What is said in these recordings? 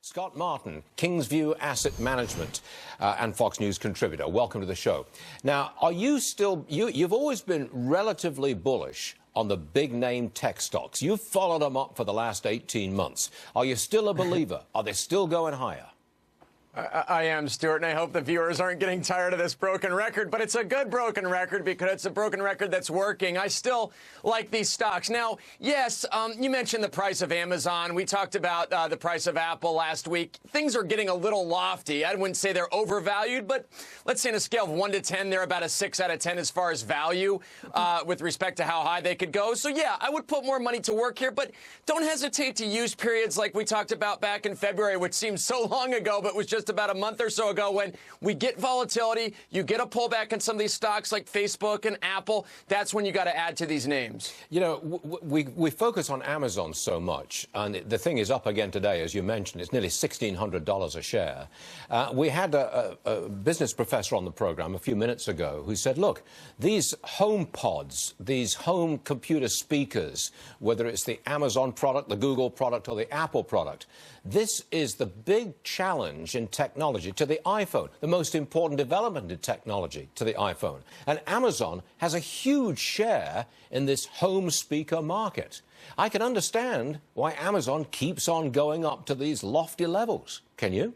Scott Martin, Kingsview Asset Management and Fox News contributor. Welcome to the show. Now, are you still, you've always been relatively bullish on the big-name tech stocks. You've followed them up for the last 18 months. Are you still a believer? Are they still going higher? I am, Stuart, and I hope the viewers aren't getting tired of this broken record, but it's a good broken record because it's a broken record that's working. I still like these stocks. Now, yes, you mentioned the price of Amazon. We talked about the price of Apple last week. Things are getting a little lofty. I wouldn't say they're overvalued, but let's say on a scale of 1 to 10, they're about a 6 out of 10 as far as value with respect to how high they could go. So, yeah, I would put more money to work here, but don't hesitate to use periods like we talked about back in February, which seems so long ago, but was just about a month or so ago when we get volatility, you get a pullback in some of these stocks like Facebook and Apple. That's when you got to add to these names. You know, we focus on Amazon so much, and the thing is up again today, as you mentioned. It's nearly $1,600 a share. We had a business professor on the program a few minutes ago who said, look, these home pods, these home computer speakers, whether it's the Amazon product, the Google product, or the Apple product, this is the big challenge in technology to the iPhone, the most important development in technology to the iPhone. And Amazon has a huge share in this home speaker market. I can understand why Amazon keeps on going up to these lofty levels. Can you?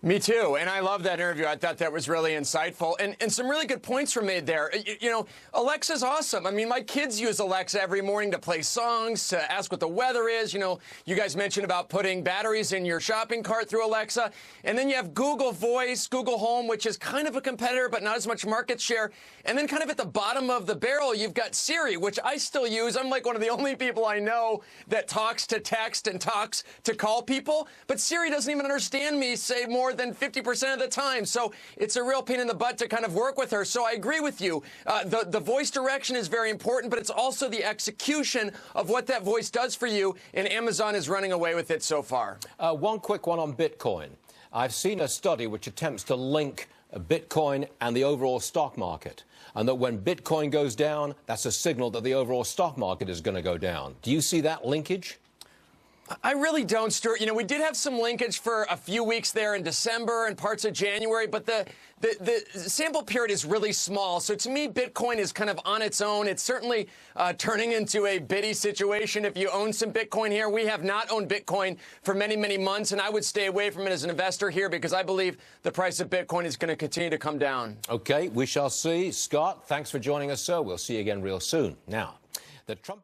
Me too, and I love that interview. I thought that was really insightful, and some really good points were made there. You know, Alexa's awesome. I mean, my kids use Alexa every morning to play songs, to ask what the weather is. You know, you guys mentioned about putting batteries in your shopping cart through Alexa, and then you have Google Voice, Google Home, which is kind of a competitor, but not as much market share. And then kind of at the bottom of the barrel, you've got Siri, which I still use. I'm like one of the only people I know that talks to text and talks to call people, but Siri doesn't even understand me, say, more than 50% of the time. So it's a real pain in the butt to kind of work with her. So I agree with you. The voice direction is very important, but it's also the execution of what that voice does for you. And Amazon is running away with it so far. One quick one on Bitcoin. I've seen a study which attempts to link Bitcoin and the overall stock market, and that when Bitcoin goes down, that's a signal that the overall stock market is going to go down. Do you see that linkage? I really don't, Stuart. You know, we did have some linkage for a few weeks there in December and parts of January, but the sample period is really small. So to me, Bitcoin is kind of on its own. It's certainly turning into a biddy situation if you own some Bitcoin here. We have not owned Bitcoin for many, many months, and I would stay away from it as an investor here because I believe the price of Bitcoin is going to continue to come down. Okay, we shall see. Scott, thanks for joining us, sir. We'll see you again real soon. Now, the Trump